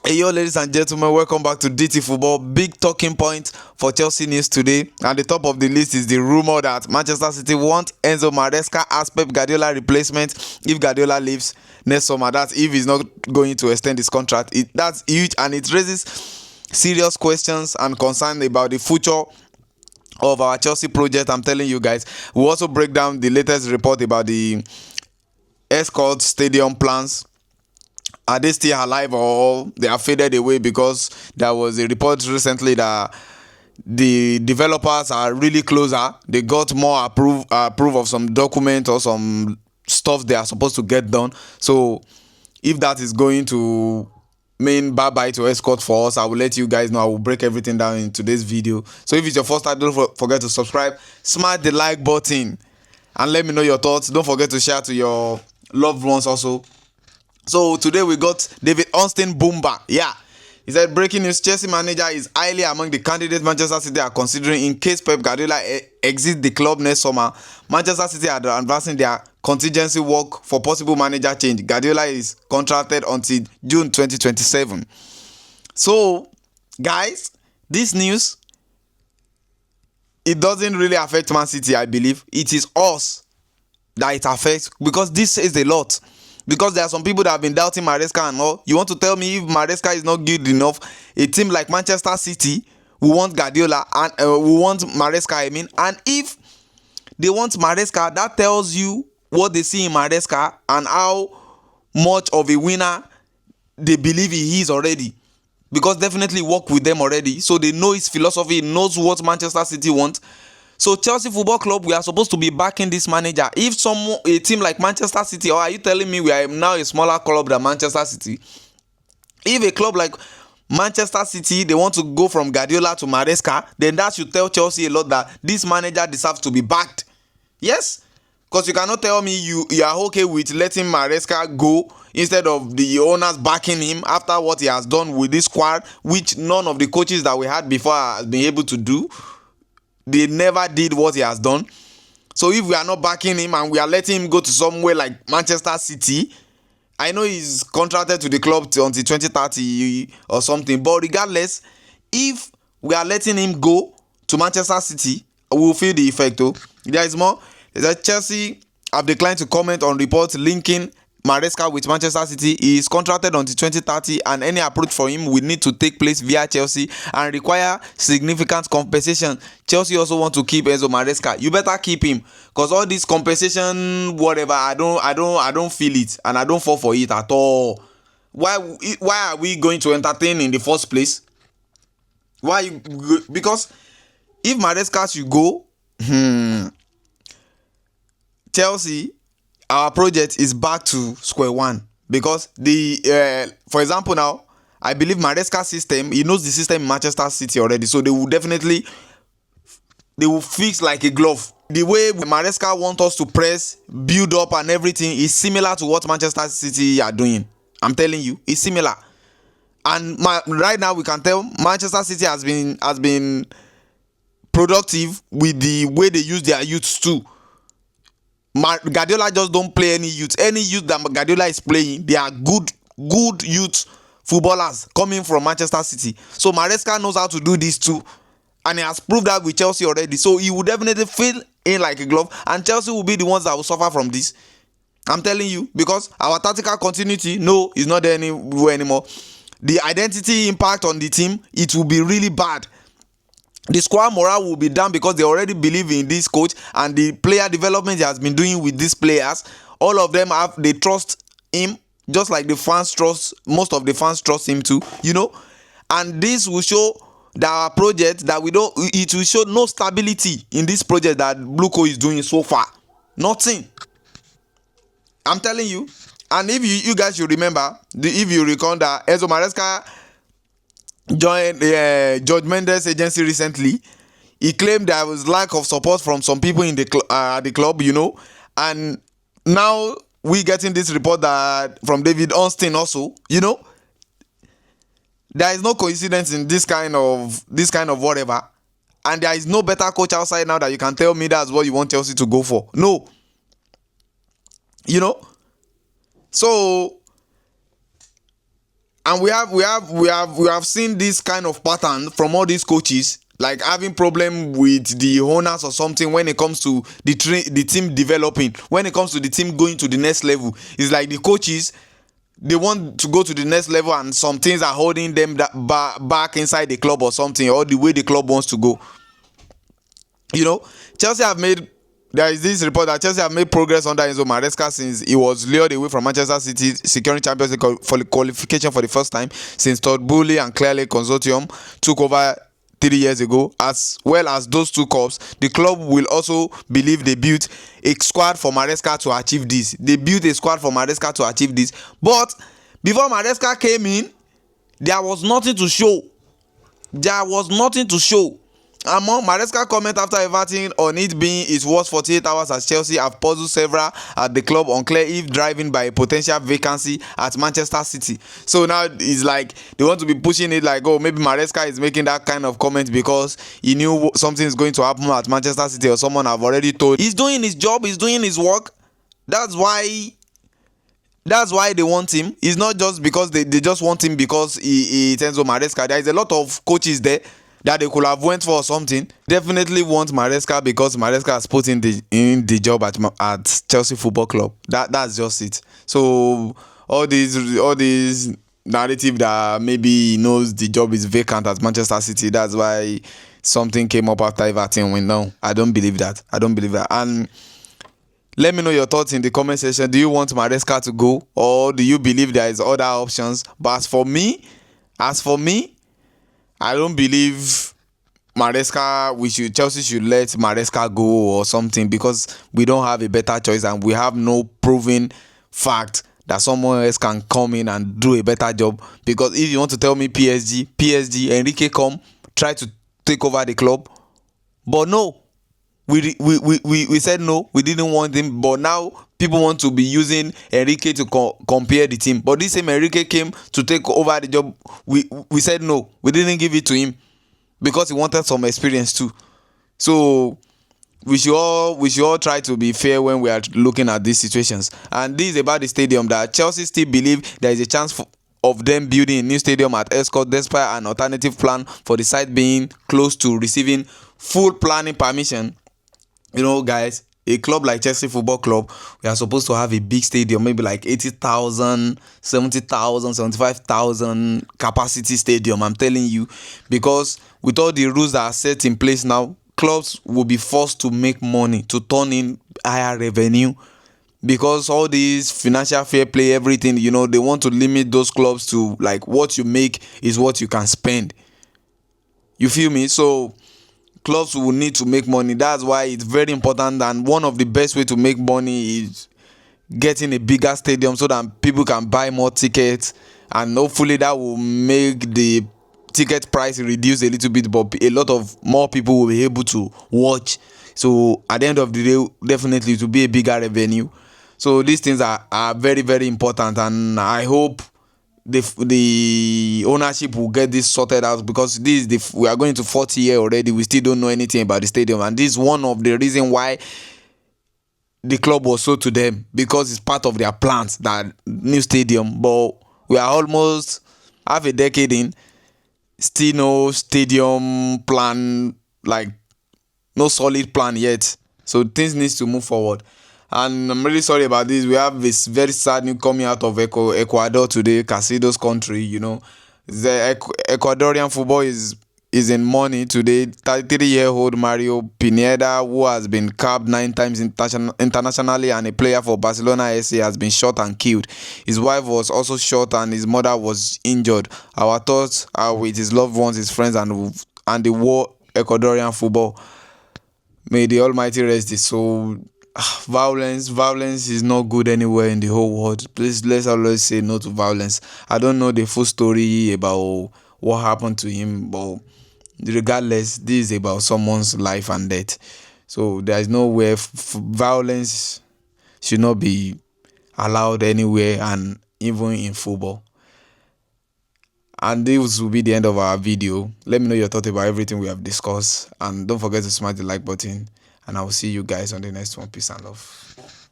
Hey yo, ladies and gentlemen, welcome back to DT Football. Big talking point for Chelsea news today. And the top of the list is the rumor that Manchester City want Enzo Maresca as Pep Guardiola replacement if Guardiola leaves next summer. That's if he's not going to extend his contract. That's huge, and it raises serious questions and concern about the future of our Chelsea project. I'm telling you guys. We'll also break down the latest report about the Escort Stadium plans. Are they still alive, or they are faded away? Because there was a report recently that the developers are really closer. They got more approve of some document or some stuff they are supposed to get done. So if that is going to mean bye bye to Escort for us, I will let you guys know. I will break everything down in today's video. So if it's your first time, don't forget to subscribe, smash the like button, and let me know your thoughts. Don't forget to share to your loved ones also. So today we got David Austin Boomba. Yeah. He said breaking news: Chelsea manager is highly among the candidates Manchester City are considering in case Pep Guardiola exits the club next summer. Manchester City are advancing their contingency work for possible manager change. Guardiola is contracted until June 2027. So, guys, this news, it doesn't really affect Man City, I believe. It is us that it affects, because this says a lot. Because there are some people that have been doubting Maresca and all. You want to tell me if Maresca is not good enough, a team like Manchester City will want Guardiola and will want Maresca, I mean. And if they want Maresca, that tells you what they see in Maresca and how much of a winner they believe he is already. Because definitely work with them already. So they know his philosophy, knows what Manchester City wants. So Chelsea Football Club, we are supposed to be backing this manager. If a team like Manchester City, or are you telling me we are now a smaller club than Manchester City? If a club like Manchester City, they want to go from Guardiola to Maresca, then that should tell Chelsea a lot that this manager deserves to be backed. Yes, because you cannot tell me you are okay with letting Maresca go instead of the owners backing him after what he has done with this squad, which none of the coaches that we had before has been able to do. They never did what he has done. So if we are not backing him and we are letting him go to somewhere like Manchester City, I know he's contracted to the club until 2030 or something, but regardless, if we are letting him go to Manchester City, we will feel the effect. There is more. Chelsea have declined to comment on reports linking Maresca with Manchester City. He is contracted until 2030, and any approach for him will need to take place via Chelsea and require significant compensation. Chelsea also want to keep Enzo Maresca. You better keep him, because all this compensation, whatever, I don't feel it, and I don't fall for it at all. Why are we going to entertain in the first place? Because if Maresca should go, Chelsea, our project is back to square one. Because for example now, I believe Maresca's system, he knows the system in Manchester City already, so they will fix like a glove. The way Maresca wants us to press, build up and everything is similar to what Manchester City are doing. I'm telling you, it's similar. And right now we can tell Manchester City has been productive with the way they use their youths too. Guardiola just don't play any youth. Any youth that Guardiola is playing, they are good youth footballers coming from Manchester City. So Maresca knows how to do this too, and he has proved that with Chelsea already. So he will definitely fit in like a glove, and Chelsea will be the ones that will suffer from this. I'm telling you, because our tactical continuity, no, is not there anymore. The identity impact on the team, it will be really bad. The squad morale will be down because they already believe in this coach and the player development he has been doing with these players. All of them they trust him, just like the fans trust, most of the fans trust him too, and this will show that our project, that it will show no stability in this project that Bluco is doing so far. Nothing. I'm telling you. And if you guys should remember, if you recall that Enzo Maresca joined George Mendes agency recently. He claimed there was lack of support from some people in the club, and now we getting this report that from David Austin also, there is no coincidence in this kind of whatever, and there is no better coach outside now that you can tell me that's what you want Chelsea to go for. No, so And we have seen this kind of pattern from all these coaches, like having problem with the owners or something when it comes to the team developing, when it comes to the team going to the next level. It's like the coaches, they want to go to the next level, and some things are holding them back inside the club or something, or the way the club wants to go. You know, Chelsea have made there is this report that Chelsea have made progress under Enzo Maresca since he was lured away from Manchester City, securing Champions League for the qualification for the first time since Todd Boehly and Clearlake Consortium took over 3 years ago. As well as those two cups, the club will also believe they built a squad for Maresca to achieve this. But before Maresca came in, there was nothing to show. Among Maresca's comment after everting on it being his worst 48 hours at Chelsea have puzzled several at the club, unclear if driven by a potential vacancy at Manchester City. So now it's like they want to be pushing it like, oh, maybe Maresca is making that kind of comment because he knew something is going to happen at Manchester City, or someone have already told. He's doing his job, he's doing his work. That's why they want him. It's not just because they just want him because it's Enzo Maresca. There is a lot of coaches there that they could have went for something. Definitely want Maresca because Maresca has put in the job at Chelsea Football Club. That's just it. So all these narrative that maybe he knows the job is vacant at Manchester City, that's why something came up after Everton went down. I don't believe that. And let me know your thoughts in the comment section. Do you want Maresca to go, or do you believe there is other options? But as for me, I don't believe Chelsea should let Maresca go or something, because we don't have a better choice and we have no proven fact that someone else can come in and do a better job. Because if you want to tell me PSG, Enrique try to take over the club, but no, we said no, we didn't want him. But now people want to be using Enrique to compare the team. But this same Enrique came to take over the job. We said no, we didn't give it to him because he wanted some experience too. So we should all try to be fair when we are looking at these situations. And this is about the stadium, that Chelsea still believe there is a chance of them building a new stadium at Escort, despite an alternative plan for the site being close to receiving full planning permission. You know, guys, a club like Chelsea Football Club, we are supposed to have a big stadium, maybe like 80,000, 70,000, 75,000 capacity stadium. I'm telling you, because with all the rules that are set in place now, clubs will be forced to make money, to turn in higher revenue, because all these financial fair play, everything, you know, they want to limit those clubs to like what you make is what you can spend. You feel me? So clubs will need to make money. That's why it's very important, and one of the best way to make money is getting a bigger stadium so that people can buy more tickets, and hopefully that will make the ticket price reduce a little bit, but a lot of more people will be able to watch. So at the end of the day, definitely to be a bigger revenue. So these things are very, very important, and I hope the ownership will get this sorted out, because we are going to 40 years already. We still don't know anything about the stadium, and this is one of the reasons why the club was sold to them, because it's part of their plans, that new stadium. But we are almost half a decade in, still no stadium plan, like no solid plan yet. So things need to move forward. And I'm really sorry about this. We have this very sad news coming out of Ecuador today, Casido's country. You know, the Ecuadorian football is in mourning today. 33-year-old Mario Pineda, who has been capped 9 times internationally and a player for Barcelona SA, has been shot and killed. His wife was also shot and his mother was injured. Our thoughts are with his loved ones, his friends, and the war Ecuadorian football. May the Almighty rest his soul. Violence is not good anywhere in the whole world. Please, let's always say no to violence. I don't know the full story about what happened to him, but regardless, this is about someone's life and death. So there is nowhere violence should not be allowed anywhere, and even in football. And this will be the end of our video. Let me know your thoughts about everything we have discussed, and don't forget to smash the like button. And I will see you guys on the next one. Peace and love.